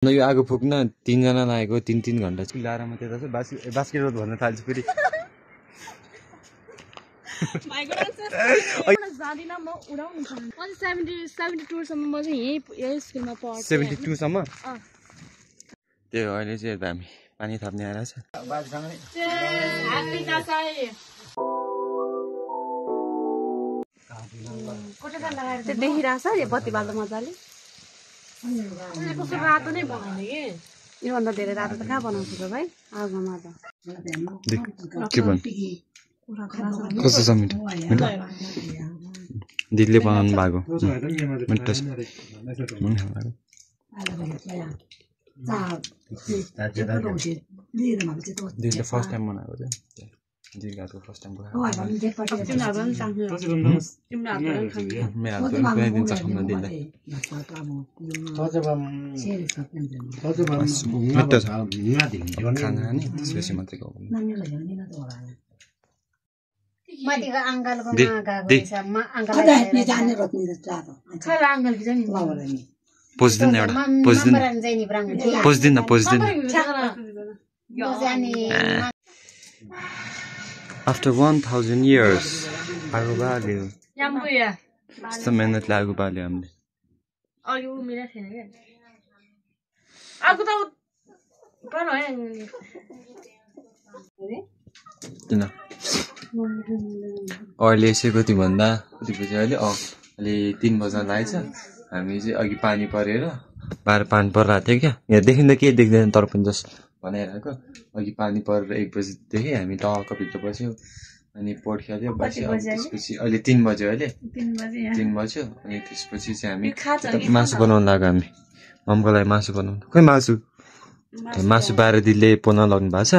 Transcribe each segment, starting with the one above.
यो आगो फुक्न 3 जना लागेको 3 घण्टा लाएर म त्यता चाहिँ बास्केट बल भन्न थाल्छु फेरि जादिन म उडाउनु छ अनि 72 सम्म म चाहिँ यही स्कुलमा पढ्छु 72 सम्म त्यो अहिले चाहिँ हामी पानी थाप्ने आएर छ त्यो देखिरहेछ यो बत्ती बाल्दा मजाले कस्तो रातो नै बनाउने के योभन्दा धेरै रातो त कहाँ बनाउँछु त भाइ आगोमा त के भन् कस्तो छ मिठो मिठो दिदीले बनाउनु भएको मिठो छ दिदीले फर्स्ट टाइम बनाएको चाहिँ दिदीको फर्स्ट टाइम बनाएको मेरो हात पनि कुनै दिन चखाउन दिदीलाई मिठो छ खाना नि त्यसपछि मात्रै पोस्दिन एउटा पोस्दिन After 1000 years आगो बाल्यो यस्तो मेहनतले आगो बाल्यो हामीले किन अहिले चाहिँ कति भन्दा कति बजी अहिले अहिले 3 बजा लागेछ हामी चाहिँ अघि पानी परेर बाहिर पानी परिरहेको थियो क्या यहाँ देखिँदा केही देख्दैन तर पनि जस्ट बनाइरहेको अघि पानी परेर 1 बजीदेखि हामी टक्क भित्र बस्यो अनि पोट खेल्यो बस्यो त्यसपछि अहिले 3 बज्यो अहिले 3 बज्यो अनि त्यसपछि चाहिँ हामी मासु बनाउन लाग्यो हामी मम्मीको लागि मासु बनाउनु खोइ मासु बाहिर दिदीले पोल्न लाग्नु भएको छ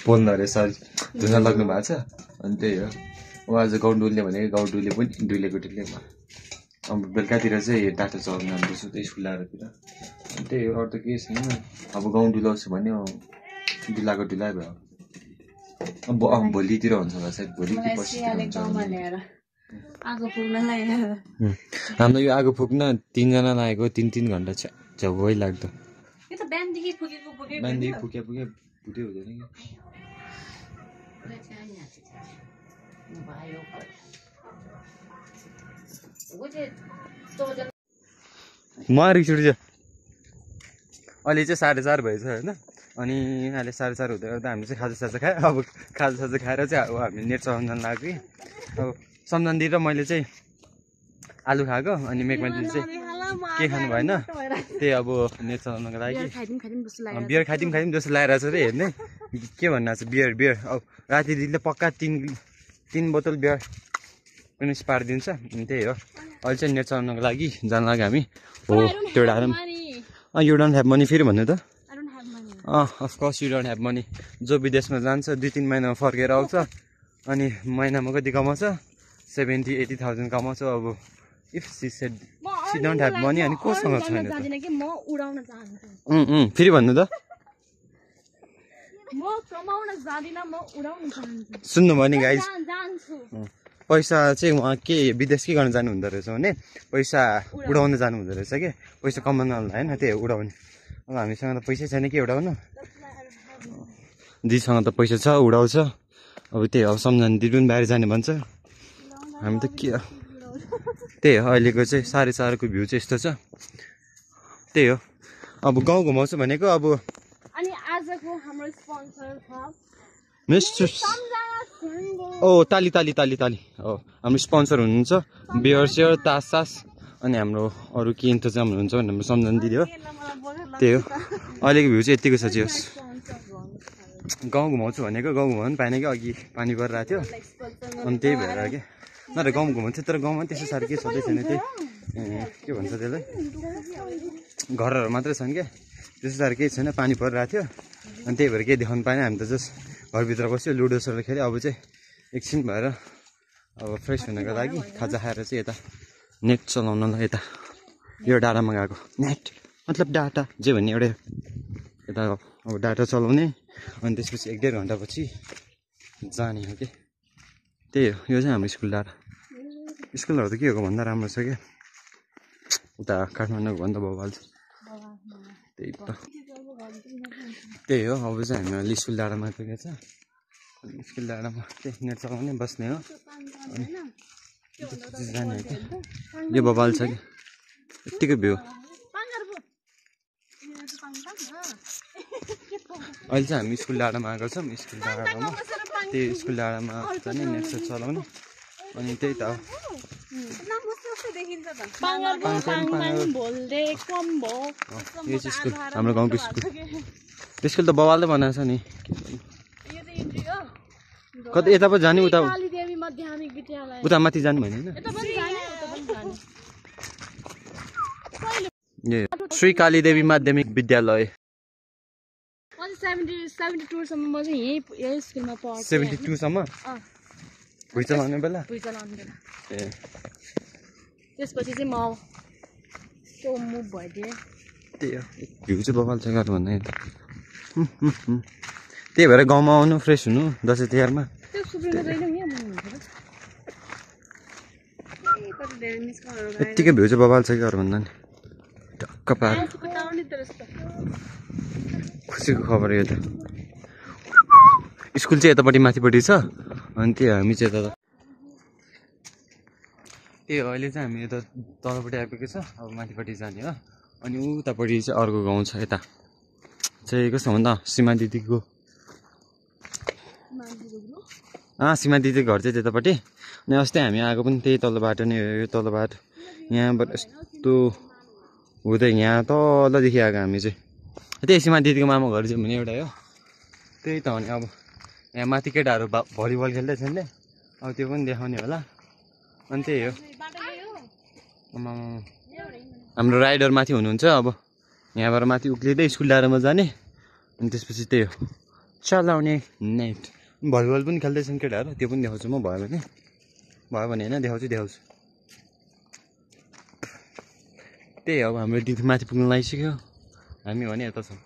पोल्न अरे सरी धुन लाग्नु भएको छ अनि त्यही हो ऊ आज गाउँडुलले भनेको गाउँडुलले पनि डुलेको अब बेलुकातिर चाहिँ डाटा चलाउनु जानुपर्छ त्यही स्कुलतिर अनि त्यही हो अरू त केही छैन अब गाउँ डुलाउँछु भने डुलाएको डुलाइ भयो अब भोलितिर हुन्छ होला सायद भोलि हाम्रो यो आगो फुक्न 3 जना लागेको 3 घण्टा झ्याउै लाग्दो बिहानदेखि फुके फुटे हुँदैन म रिक्सुटी छ अहिले चाहिँ 4:30 भएछ होइन अनि अहिले 4:30 हुँदै गर्दा हामी चाहिँ खाजा खायो अब खाजा खाएर चाहिँ अब हामी नेट चलाउन लाग्यो कि अब सम्झना दिदी र मैले चाहिँ आलु खाएको अनि मेघमान्टी चाहिँ के खानु भएन त्यही अब नेट चलाउनको लागि बियर खाइदिउँ जस्तो लागिरहेको छ रे हेर्ने के भन्नु छ बियर अब राति दिदीले पक्का 3 बोतल बियर पनि पारिदिन्छ अनि त्यही हो अहिले चाहिँ नेट चलाउनको लागि जान लाग्यो हामी हो त्यो डाँडा यु डोन्ट ह्याभ मनी फेरि भन्नु त of course you don't have money जो विदेशमा जान्छ 2-3 महिनामा फर्केर आउँछ अनि महिनामा कति कमाउँछ 70,000-80,000 कमाउँछ अब if she said she don't have money अनि कोसँग छैन फेरि भन्नु त सुन्नु भयो नि गाइज पैसा चाहिँ उहाँ के विदेश के गर्न जानु हुँदो रहेछ भने पैसा उडाउन जानु हुँदो रहेछ कि पैसा कमाउन होइन त्यही उडाउने अब हामीसँग त पैसै छैन कि उडाउनु दिदीसँग त पैसा छ उडाउँछ अब त्यही हो सम्झना दिदी पनि बाहिर जाने भन्छ हामी त के त्यही हो अहिलेको चाहिँ 4:30 को भ्यू चाहिँ यस्तो छ त्यही हो अब गाउँ घुमाउँछु भनेको अब अनि आजको हाम्रो स्पोन्सर छ मिस्टर ओ ताली हो हाम्रो स्पोन्सर हुनुहुन्छ बियर सेयर तास अनि हाम्रो अरू के इन्तजाम हुनुहुन्छ भने हाम्रो सम्झना दिदी हो त्यही हो अहिलेको भ्यू चाहिँ यतिको छ चाहिँ गाउँ घुमाउँछु भनेको गाउँ घुमाउनु पाएन कि अघि पानी परिरहेको थियो अनि त्यही भएर के नत्र गाउँ घुमाउँछु तर गाउँमा त्यस्तो साह्रो के छँदै छैन त्यही के भन्छ त्यसलाई घरहरू मात्रै छन् क्या त्यस्तो साह्रो केही छैन पानी परिरहेको थियो अनि त्यही भएर केही देखाउनु पाएन हामी त जस्ट घरभित्र बस्यो लुडो सर खेल्यो अब चाहिँ एकछिन भएर अब फ्रेस हुनको लागि खाजा खाएर चाहिँ यता नेट चलाउनलाई यता यो डाटामा गएको नेट मतलब डाटा जे भन्ने एउटा यता अब डाटा चलाउने अनि त्यसपछि 1-1.5 घन्टापछि जाने हो कि त्यही हो यो चाहिँ हाम्रो स्कुल डाटा स्कुलहरू त के हो भन्दा राम्रो छ क्या उता काठमाडौँको भन्दा बवाल छ त्यही त त्यही हो अब चाहिँ हामी अहिले स्कुल डाँडामा आइपुगेको छ स्कुल डाँडामा त्यही नेट चलाउने बस्ने हो जाने हो क्या यो बबाल छ कि यत्तिकै भ्यू अहिले चाहिँ हामी स्कुल डाँडामा आएको छौँ स्कुल डाँडामा त्यही स्कुल डाँडामा जाने नेट सेट चलाउने अनि त्यही त यो चाहिँ स्कुल हाम्रो गाउँको स्कुल स्कुल त बवालले बनाएको छ नि कतै यता पो जाने उता उता माथि जानु भएन ए श्री कालीदेवी माध्यमिक विद्यालय 72 सम्म म चाहिँ यही स्कुलमा पढ्थेँ 72 सम्म भुइँ चलाउने बेला ए त्यसपछि चाहिँ म त्यो मुभ भइदिएँ त्यही हो भ्यू चाहिँ बबाल छ घर भन्दा त त्यही भएर गाउँमा आउनु फ्रेस हुनु दसैँ तिहारमा यत्तिकै भ्यू चाहिँ बबाल छ कि घर भन्दा नि टक्क पार खुसीको खबर यो त स्कुल चाहिँ यतापट्टि माथिपट्टि छ अनि त्यही हामी चाहिँ यता त्यही हो अहिले चाहिँ हामी यता तलपट्टि आइपुगेको छ अब माथिपट्टि जाने हो अनि उतापट्टि चाहिँ अर्को गाउँ छ यता चाहिँ कस्तो भन्दा सीमा दिदीको सीमा दिदीको घर चाहिँ त्यतापट्टि अनि अस्ति हामी आएको पनि त्यही तल्लो बाटो नै हो यो तल्लो बाटो यहाँबाट यस्तो हुँदै यहाँ तलदेखि आएको हामी चाहिँ त्यही सीमा दिदीको मामा घर चाहिँ भने एउटा हो त्यही त हो नि अब यहाँ माथि केटाहरू भलिबल खेल्दैछ नि अब त्यो पनि देखाउने होला अनि त्यही हो हाम्रो राइडर माथि हुनुहुन्छ अब यहाँबाट माथि उक्लिँदै स्कुल डाँडामा जाने अनि त्यसपछि त्यही हो चलाउने नेट भलिबल पनि खेल्दैछन् केटाहरू त्यो पनि देखाउँछु म भयो भने होइन देखाउँछु त्यही हो अब हाम्रो दिदी माथि पुग्नु लागिसक्यो हामी भने यता छौँ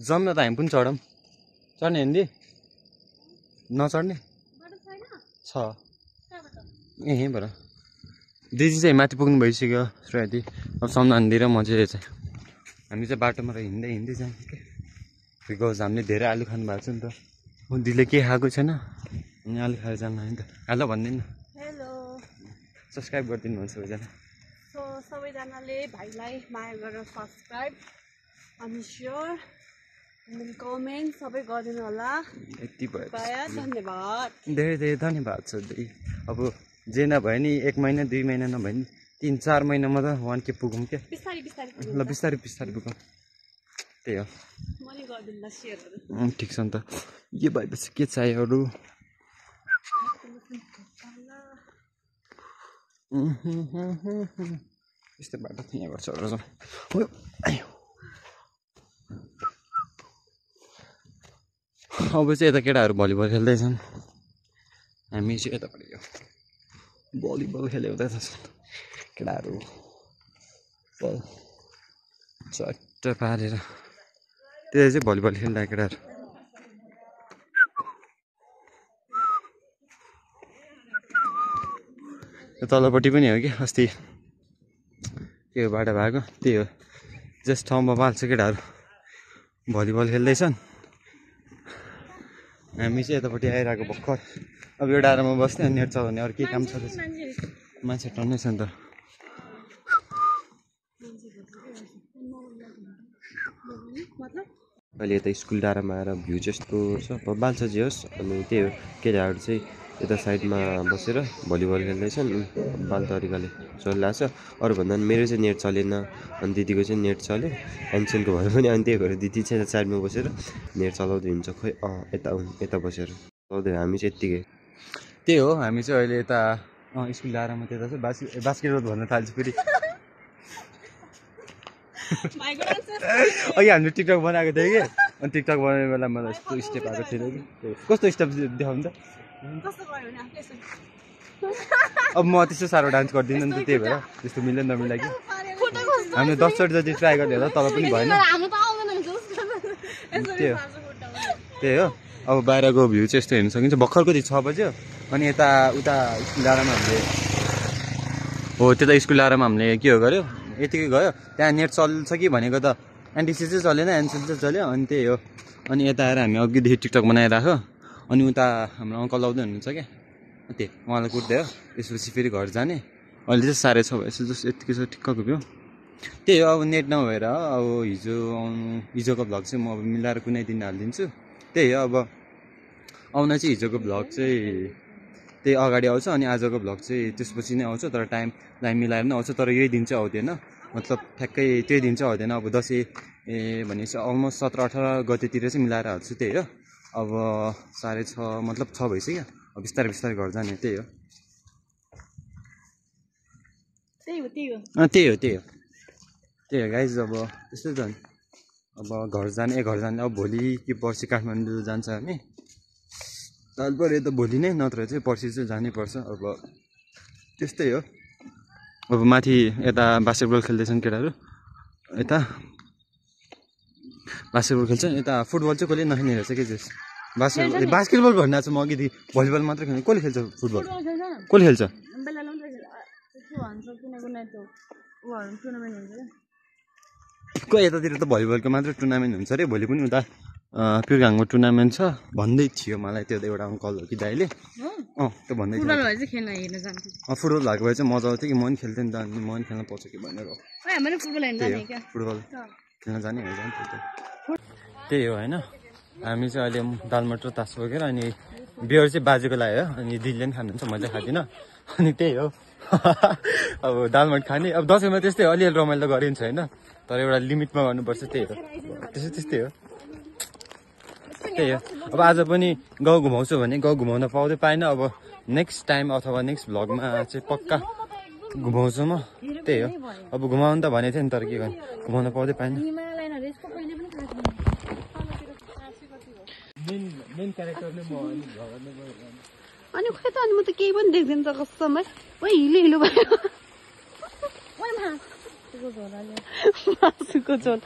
जाउँ न त हामी पनि चढौँ चढ्ने हिँड्दी नचढ्ने छ यहीँबाट दिदी चाहिँ माथि पुग्नु भइसक्यो श्रेयदी अब सम्झानदी र म चाहिँ हामी चाहिँ बाटोमा हिँड्दै जान्छ क्या बिकज हामीले धेरै आलु खानु भएको छ नि त दिदीले के खाएको छैन अनि आलु खाएर जानु नि त हेलो भनिदिनु न हेलो सब्सक्राइब गरिदिनु हुन्छ सबैजना सो सबैजनाले भाइलाई माया गरेर सब्सक्राइब अनि सेयर अनि कमेन्ट सबै गरिदिनु होला यति भयो धन्यवाद धेरै धन्यवाद छ अब जे नभए नि 1 महिना 2 महिना नभए नि 3-4 महिनामा त 1K पुगौँ क्या ल बिस्तारै पुगौँ त्यही हो ठिक छ नि त यो भएपछि के चाहियो अरू यस्तो बाटो थियो यहाँबाट चढेर जाउँ अब चाहिँ यता केटाहरू भलिबल खेल्दैछन् हामी चाहिँ यतापट्टि यो भलिबल खेल्यो हुँदैछ केटाहरू बल चट्ट पारेर त्यही चाहिँ भलिबल खेल्दा केटाहरू तलपट्टि पनि हो कि अस्ति त्यो बाटो भएको त्यही हो जस्ट ठाउँमा बाल्छ केटाहरू भलिबल खेल्दैछन् हामी चाहिँ यतापट्टि आइरहेको भर्खर अब यो डाँडामा बस्ने अनि नेट चलाउने अरू के काम छ मान्छे टन्नै छ नि त अहिले यता स्कुल डाँडामा आएर भ्यू चाहिँ यस्तो छ बाल्छ जे होस् अनि त्यही हो केटाहरू चाहिँ यता साइडमा बसेर भलिबल खेल्दैछन् बाल तरिकाले चलिरहेको छ अरूभन्दा पनि मेरो चाहिँ नेट चलेन अनि दिदीको चाहिँ नेट चल्यो एमसेनको भयो भने अनि त्यही भएर दिदी चाहिँ साइडमा बसेर नेट चलाउँदै हुन्छ खोइ यता बसेर चलाउँदै हामी चाहिँ यत्तिकै त्यही हो हामी चाहिँ अहिले यता स्कुल डाँडामा त्यता चाहिँ बास्केट रोड भन्न थाल्छ फेरि अघि हामीले टिकटक बनाएको थियो कि अनि टिकटक बनाउने बेला मलाई यस्तो स्टेप आएको थिएन कि कस्तो स्टेप देखाउनु त अब म त्यस्तो साह्रो डान्स गर्दिनँ नि त त्यही भएर त्यस्तो मिल्यो नमिला कि हामीले 10 चोटि जति ट्राई गर्ने होला तल पनि भएन त्यही हो अब बाहिरको भ्यू चाहिँ यस्तो हेर्न सकिन्छ भर्खरको 6 बज्यो अनि यता उता स्कुल डाँडामा हामीले हो त्यता स्कुल डाँडामा हामीले के हो गर्यो यतिकै गयो त्यहाँ नेट चल्छ कि भनेको त एनटिसी चाहिँ चलेन एनसिल चाहिँ चल्यो अनि त्यही हो अनि यता आएर हामी अघिदेखि टिकटक बनाइराख्यो अनि उता हाम्रो अङ्कल आउँदै हुनुहुन्छ क्या त्यही उहाँलाई कुट्दै हो त्यसपछि फेरि घर जाने अहिले चाहिँ 6:30 भएपछि जस्तो यतिकै छ ठिक्क पुग्यो त्यही हो अब नेट नभएर अब हिजोको भ्लग चाहिँ म अब मिलाएर कुनै दिन हालिदिन्छु त्यही हो अब आउन चाहिँ हिजोको भ्लग चाहिँ त्यही अगाडि आउँछ अनि आजको भ्लग चाहिँ त्यसपछि नै आउँछ तर टाइम मिलाएर नै आउँछ तर यही दिन चाहिँ आउँदैन मतलब ठ्याक्कै त्यही दिन चाहिँ आउँदैन अब दसैँ भनेपछि अलमोस्ट 17-18 गतेतिर चाहिँ मिलाएर हाल्छु त्यही हो अब 6:30 मतलब 6 भइसक्यो अब बिस्तारै बिस्तारै घर जाने त्यही हो त्यही हो गाइज अब त्यस्तै त अब घर जाने अब भोलि कि पर्सि काठमाडौँ जान्छ हामी तालपरे त भोलि नै नत्र चाहिँ पर्सि चाहिँ जानै पर्छ अब त्यस्तै हो अब माथि यता बास्केटबल खेल्दैछन् केटाहरू यता बास्केटबल खेल्छन् यता फुटबल चाहिँ कसले नखेल्ने रहेछ के जस बास्केटबल भन्दा चाहिँ म अघिदेखि भलिबल मात्रै खेल्ने कसले खेल्छ फुटबल कसले खेल्छ यतातिर त भलिबलको मात्रै टुर्नामेन्ट हुन्छ अरे भोलि पनि उता पिरगाङमा टुर्नामेन्ट छ भन्दै थियो मलाई त्यो एउटा अङ्कल हो कि दाइले त्यो भन्दै थियो फुटबल भएको भए चाहिँ मजा आउँथ्यो कि म पनि खेल्थेँ नि त अनि म पनि खेल्न पाउँछ कि भनेर फुटबल खेल्न जाने हो त्यही हो होइन हामी चाहिँ अहिले दालमट र तास बोकेर अनि बियर चाहिँ बाजेको लाग्यो अनि दिदीले पनि खानुहुन्छ म चाहिँ खाँदिनँ अनि त्यही हो अब दालमट खाने अब दसैँमा त्यस्तै अलिअलि रमाइलो गरिन्छ होइन तर एउटा लिमिटमा गर्नुपर्छ त्यही हो त्यस्तै हो त्यही हो अब आज पनि गाउँ घुमाउँछु भने गाउँ घुमाउन पाउँदै पाएन अब नेक्स्ट टाइम अथवा नेक्स्ट भ्लगमा चाहिँ पक्का घुमाउँछु म त्यही हो अब घुमाउनु त भनेको थिएँ नि तर के गर्नु घुमाउन पाउँदै पाएन अनि खै त अनि म त केही पनि देख्दैन त कसमै हिलो भयो मासुको झोल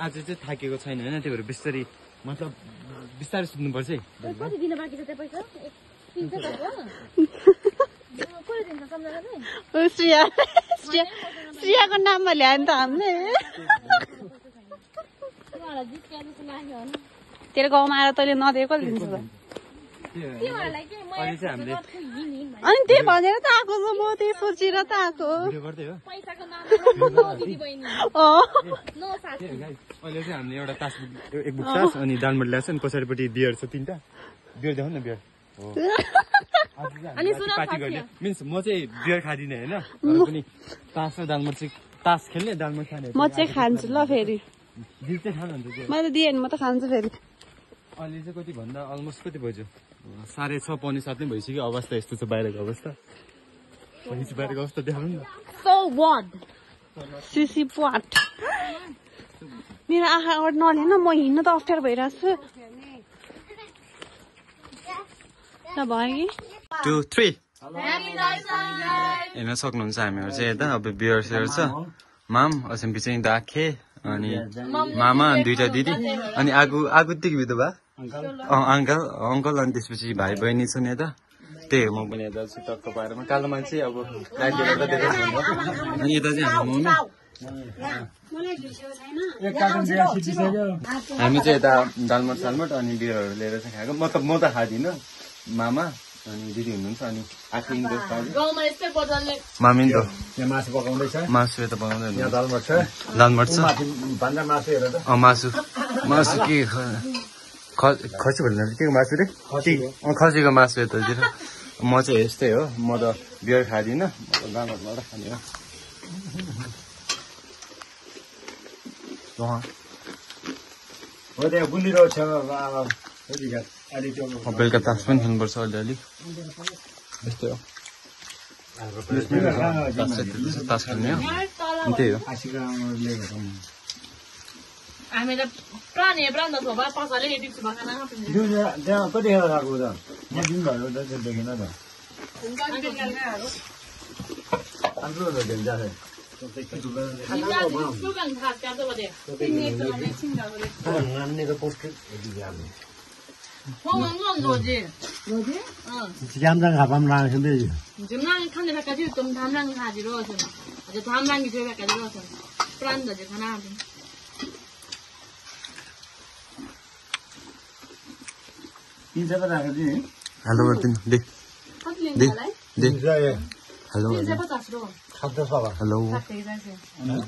आज चाहिँ थाकेको छैन होइन त्यही भएर बिस्तारै मतलब बिस्तारै सुत्नुपर्छ है श्रियाको नाममा ल्यायो नि त हामीले तेरो गाउँमा आएर तैँले नदिएको कसले दिन्छ त अनि त्यही भनेर त आएको छ म त्यही सोचेर त आएको अहिले चाहिँ हामीले एउटा तास एक बुक तास अनि दालमट ल्याएको छ नि पछाडिपट्टि बियर छ 3टा बियर देखाउनु न बियर पार्टी गर्ने मिन्स म चाहिँ बियर खाँदिनँ होइन तर पनि तास र दालमट चाहिँ तास खेल्ने दालमट खाने म चाहिँ खान्छु ल फेरि दिदी चाहिँ खानुहुन्छ मैले दिएँ नि म त खान्छु फेरि अहिले चाहिँ कति भन्दा अलमोस्ट कति बज्यो 6:30 पौने 7 नै भइसक्यो अवस्था यस्तो छ बाहिरको अवस्था बाहिरको अवस्था देखाउनु न सिसी पाट मेरो आँखा अगाडि नलिएन म हिँड्न त अप्ठ्यारो भइरहेको छु भयो कि 2 3 हेर्न सक्नुहुन्छ हामीहरू चाहिँ यता अब बियर सेयर छ माम असेम्पी चाहिँ दाखे अनि मामा अनि 2टा दिदी अनि आगोदेखि बित्नु भयो अङ्कल अनि त्यसपछि भाइ बहिनी छन् यता त्यही हो म पनि यता छु टक्क पाएर कालो मान्छे अब अनि यता चाहिँ हामी चाहिँ यता दालमट सालमट अनि बियरहरू लिएर चाहिँ खाएको मतलब म त खाँदिनँ मामा अनि दिदी हुनुहुन्छ अनि आखिर मामी त मासु पकाउँदैछ मासु यता पकाउँदै दालमट छ मासु के खसी भन्नु के को मासु रे खसीको मासु यतातिर म चाहिँ यस्तै हो म त बियर खाँदिनँ दालमट मात्रै खाने हो त्यहाँ गुलिरो छ बेलुका तास पनि खेल्नुपर्छ अलिअलि यस्तै हो तास खेल्ने हो त्यही हो कतिखेर गएको त दिनभर देखेन त 나는 내가 포스트 어디 가면. Jamdan kapam lang sendiri. Jumlang kan dia pakai tum thamlang haji rosun. Aja thamlang gitu pakai rosun. Pelan aja kana. Ini siapa nak kerja? Halo Martin, deh. Katling Deh. kalai. Deh. Saya. Halo. Ini siapa tasro? Kata apa? Halo. Pakai saja.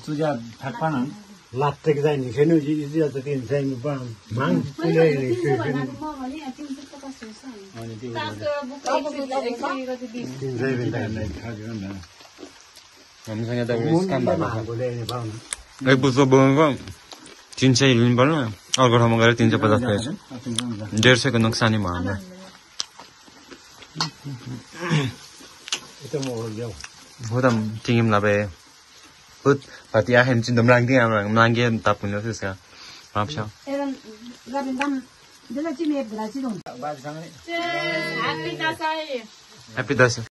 Tuja takpanan. Latte kita ini seni uji itu atau tin saya mumpang. Mang punya ini. Tin saya minta ini. Namanya ada riskan banget. Boleh ini bang. एक पुष्प बोकेको 300 लिनु पर्यो अर्को ठाउँमा गएर 350 page 150 को नोक्सानी भयो हामीलाई Itu mau jauh. हो त tingim labe hut pati ahem chin dom rang ding am rang ge tap punya suska maaf sha Eran rabin dam dia lagi ni berarti dong. Bagi sana. Happy dasai. happy das